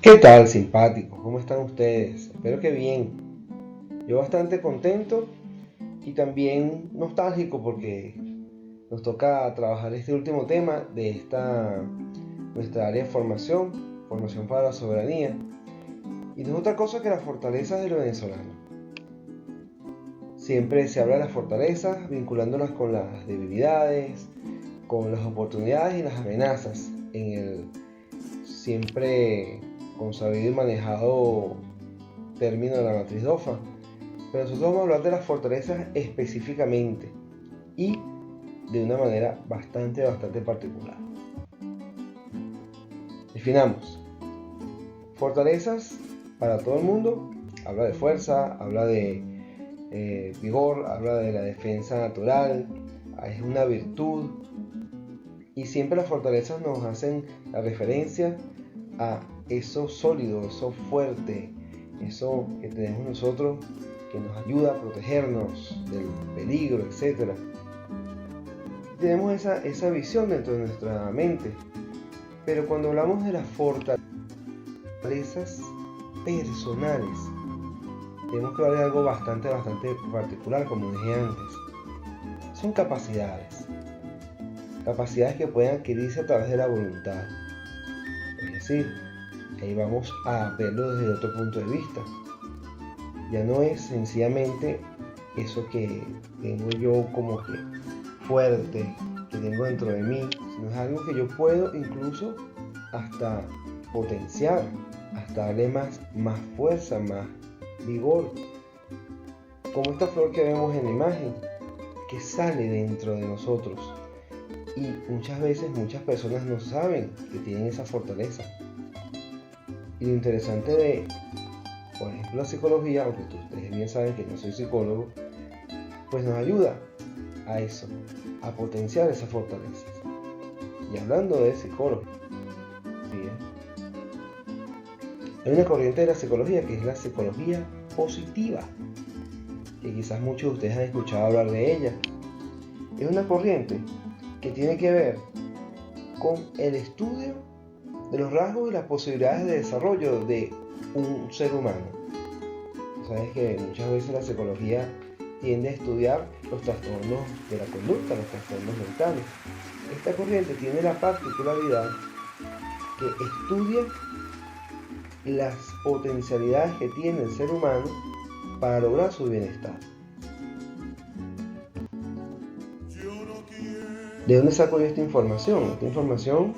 ¿Qué tal, simpáticos? ¿Cómo están ustedes? Espero que bien. Yo bastante contento y también nostálgico porque nos toca trabajar este último tema de nuestra área de formación para la soberanía. Y no es otra cosa que las fortalezas de los venezolanos. Siempre se habla de las fortalezas vinculándolas con las debilidades, con las oportunidades y las amenazas en el siempre consabido y manejado término de la matriz DOFA. Pero nosotros vamos a hablar de las fortalezas específicamente y de una manera bastante particular. Definamos. Fortalezas para todo el mundo. Habla de fuerza, habla de vigor, habla de la defensa natural, es una virtud. Y siempre las fortalezas nos hacen la referencia a eso sólido, eso fuerte, eso que tenemos nosotros que nos ayuda a protegernos del peligro, etc. Tenemos esa visión dentro de nuestra mente. Pero cuando hablamos de las fortalezas personales, tenemos que hablar de algo bastante particular, como dije antes. Son capacidades que pueden adquirirse a través de la voluntad. Es decir, ahí vamos a verlo desde otro punto de vista. Ya no es sencillamente eso que tengo yo como que fuerte, que tengo dentro de mí, sino es algo que yo puedo incluso hasta potenciar, hasta darle más fuerza, más vigor. Como esta flor que vemos en la imagen, que sale dentro de nosotros. Y muchas veces muchas personas no saben que tienen esa fortaleza. Y lo interesante de, por ejemplo, la psicología, aunque ustedes bien saben que no soy psicólogo, pues nos ayuda a eso, a potenciar esas fortalezas. Y hablando de psicología, hay una corriente de la psicología que es la psicología positiva, que quizás muchos de ustedes han escuchado hablar de ella. Es una corriente que tiene que ver con el estudio de los rasgos y las posibilidades de desarrollo de un ser humano. Sabes que muchas veces la psicología tiende a estudiar los trastornos de la conducta, los trastornos mentales. Esta corriente tiene la particularidad que estudia las potencialidades que tiene el ser humano para lograr su bienestar. ¿De dónde saco yo esta información? Esta información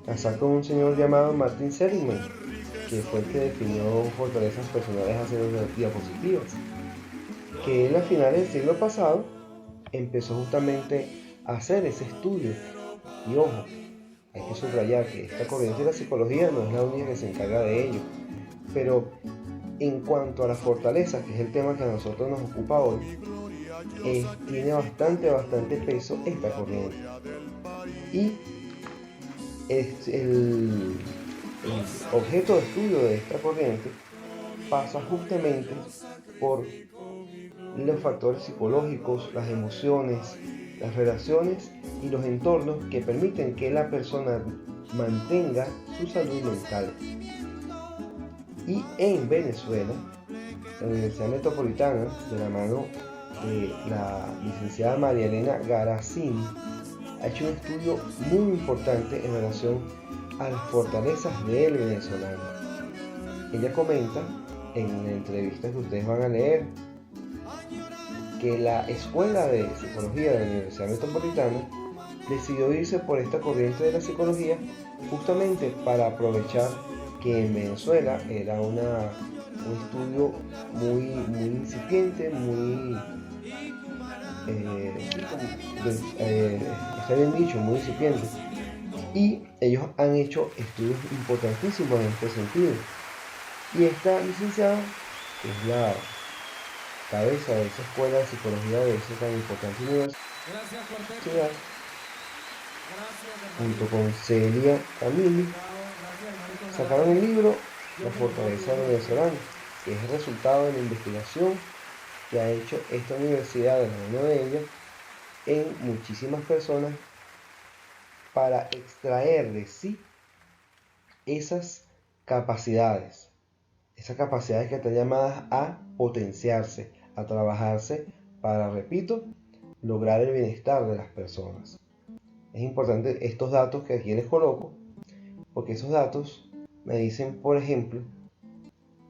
la saco de un señor llamado Martin Seligman, que fue el que definió fortalezas personales hacia las diapositivas, que él a finales del siglo pasado empezó justamente a hacer ese estudio. Y ojo, hay que subrayar que esta corriente de la psicología no es la única que se encarga de ello, pero en cuanto a las fortalezas, que es el tema que a nosotros nos ocupa hoy, tiene bastante peso esta corriente. Y el objeto de estudio de esta corriente pasa justamente por los factores psicológicos, las emociones, las relaciones y los entornos que permiten que la persona mantenga su salud mental. Y en Venezuela, la Universidad Metropolitana, de la mano de la licenciada María Elena Garacini, ha hecho un estudio muy importante en relación a las fortalezas del venezolano. Ella comenta en la entrevista que ustedes van a leer que la Escuela de Psicología de la Universidad Metropolitana decidió irse por esta corriente de la psicología justamente para aprovechar que en Venezuela era un estudio muy incipiente, está bien dicho, muy incipiente. Y ellos han hecho estudios importantísimos en este sentido. Y esta licenciada, que es la cabeza de esa escuela de psicología de esa tan importante universidad, junto con Celia Camili, sacaron el libro La fortaleza del venezolano, que es el resultado de la investigación que ha hecho esta universidad de la mano de ella en muchísimas personas para extraer de sí esas capacidades. Esas capacidades que están llamadas a potenciarse, a trabajarse para, repito, lograr el bienestar de las personas. Es importante estos datos que aquí les coloco, porque esos datos me dicen, por ejemplo,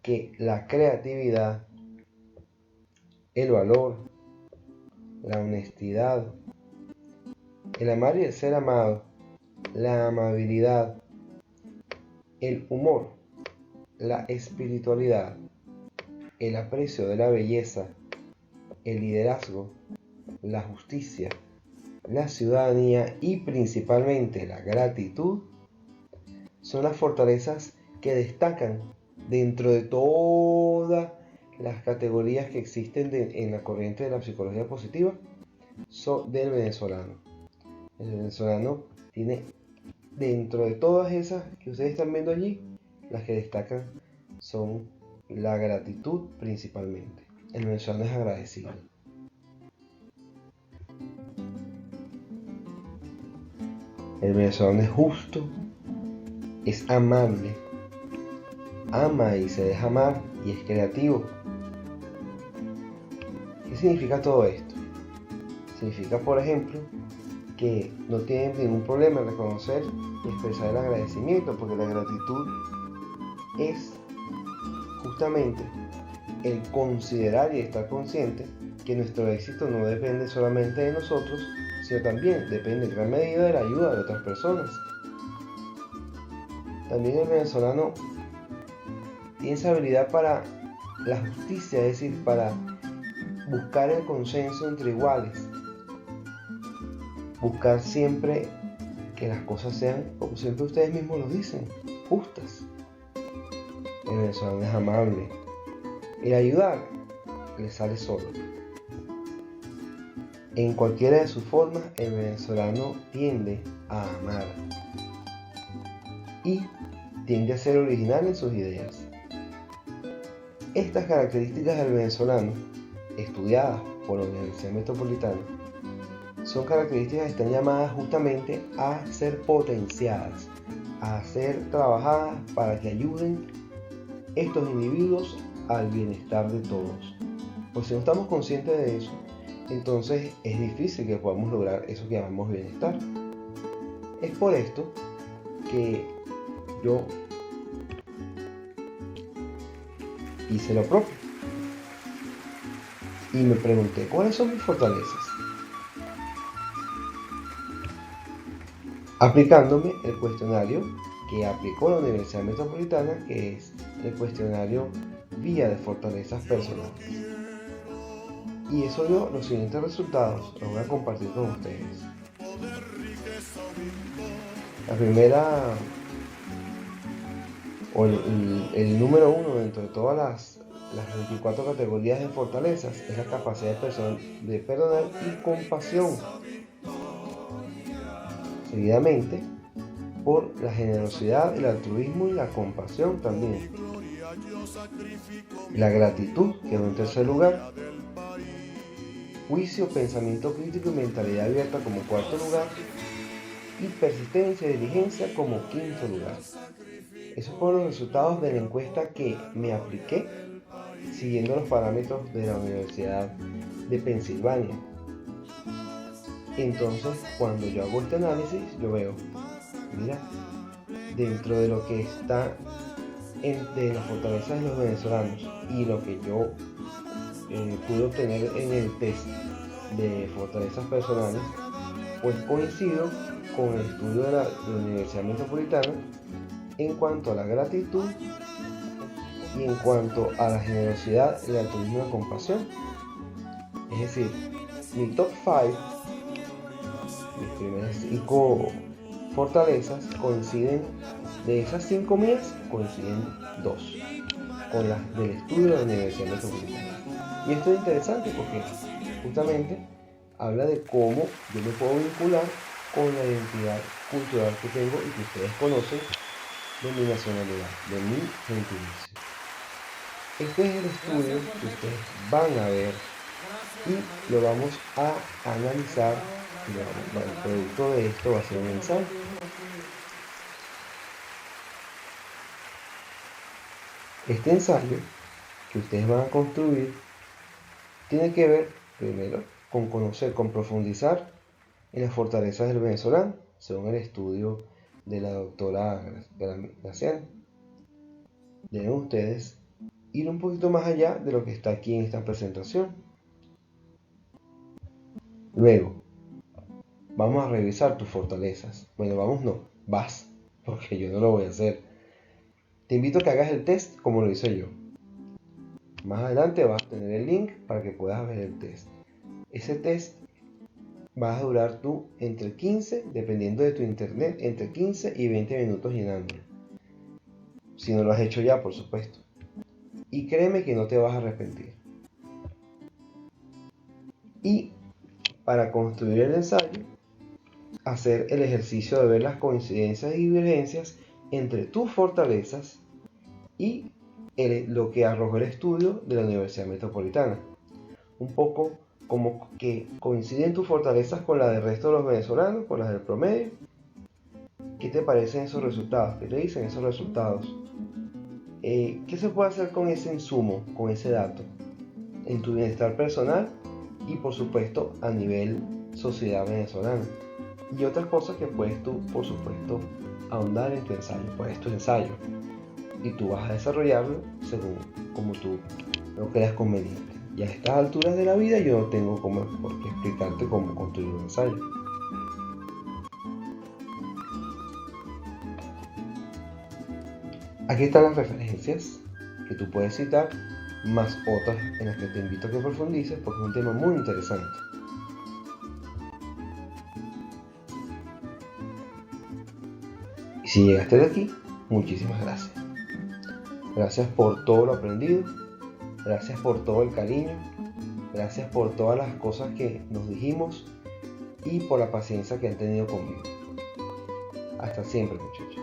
que la creatividad, el valor, la honestidad, el amar y el ser amado, la amabilidad, el humor, la espiritualidad, el aprecio de la belleza, el liderazgo, la justicia, la ciudadanía y principalmente la gratitud son las fortalezas que destacan dentro de todas las categorías que existen en la corriente de la psicología positiva del venezolano. El venezolano tiene, dentro de todas esas que ustedes están viendo allí, las que destacan son la gratitud principalmente. El venezolano es agradecido. El venezolano es justo, es amable, ama y se deja amar y es creativo. ¿Qué significa todo esto? Significa, por ejemplo, que no tienen ningún problema en reconocer y expresar el agradecimiento, porque la gratitud es justamente el considerar y estar consciente que nuestro éxito no depende solamente de nosotros, sino también depende en gran medida de la ayuda de otras personas. También el venezolano tiene esa habilidad para la justicia, es decir, para buscar el consenso entre iguales, buscar siempre que las cosas sean, como siempre ustedes mismos lo dicen, justas. El venezolano es amable. El ayudar le sale solo. En cualquiera de sus formas, el venezolano tiende a amar y tiende a ser original en sus ideas. Estas características del venezolano, estudiadas por la Universidad Metropolitana, son características que están llamadas justamente a ser potenciadas, a ser trabajadas para que ayuden estos individuos al bienestar de todos. Pues si no estamos conscientes de eso, entonces es difícil que podamos lograr eso que llamamos bienestar. Es por esto que yo hice lo propio y me pregunté cuáles son mis fortalezas, aplicándome el cuestionario que aplicó la Universidad Metropolitana, que es el cuestionario Vía de Fortalezas Personales. Y eso dio los siguientes resultados, los voy a compartir con ustedes. La primera, o el número uno dentro de todas las 24 categorías de fortalezas, es la capacidad de perdonar y compasión. Seguidamente, por la generosidad, el altruismo y la compasión también. La gratitud quedó en tercer lugar. Juicio, pensamiento crítico y mentalidad abierta como cuarto lugar. Y persistencia y diligencia como quinto lugar. Esos fueron los resultados de la encuesta que me apliqué siguiendo los parámetros de la Universidad de Pensilvania. Entonces, cuando yo hago este análisis, yo veo, mira, dentro de lo que está de las fortalezas de los venezolanos y lo que yo pude obtener en el test de fortalezas personales, pues coincido con el estudio de la Universidad Metropolitana en cuanto a la gratitud y en cuanto a la generosidad, el altruismo y la compasión. Es decir, mi top 5, mis primeras 5 fortalezas coinciden, de esas 5 mías, coinciden 2 con las del estudio de la Universidad Metropolitana. Y esto es interesante porque justamente habla de cómo yo me puedo vincular con la identidad cultural que tengo y que ustedes conocen de mi nacionalidad, de mi gentilicio. Este es el estudio que ustedes van a ver y lo vamos a analizar. El producto de esto va a ser un ensayo. Este ensayo que ustedes van a construir tiene que ver, primero, con conocer, con profundizar en las fortalezas del venezolano, según el estudio de la doctora Graciela. Deben ustedes ir un poquito más allá de lo que está aquí en esta presentación. Luego, vamos a revisar tus fortalezas. Bueno, vamos no, vas, porque yo no lo voy a hacer. Te invito a que hagas el test como lo hice yo. Más adelante vas a tener el link para que puedas ver el test. Ese test va a durar tú entre 15, dependiendo de tu internet, entre 15 y 20 minutos llenándolo. Si no lo has hecho ya, por supuesto. Y créeme que no te vas a arrepentir. Y para construir el ensayo, hacer el ejercicio de ver las coincidencias y divergencias entre tus fortalezas y lo que arrojó el estudio de la Universidad Metropolitana. Un poco como que coinciden tus fortalezas con las del resto de los venezolanos, con las del promedio. ¿Qué te parecen esos resultados? ¿Qué te dicen esos resultados? ¿Qué se puede hacer con ese insumo, con ese dato? En tu bienestar personal y por supuesto a nivel sociedad venezolana. Y otras cosas que puedes tú, por supuesto, ahondar en tu ensayo. Pues es tu ensayo. Y tú vas a desarrollarlo según como tú lo creas conveniente. Y a estas alturas de la vida yo no tengo por qué explicarte cómo construir un ensayo. Aquí están las referencias que tú puedes citar, más otras en las que te invito a que profundices porque es un tema muy interesante. Y si llegaste de aquí, muchísimas gracias. Gracias por todo lo aprendido, gracias por todo el cariño, gracias por todas las cosas que nos dijimos y por la paciencia que han tenido conmigo. Hasta siempre, muchachos.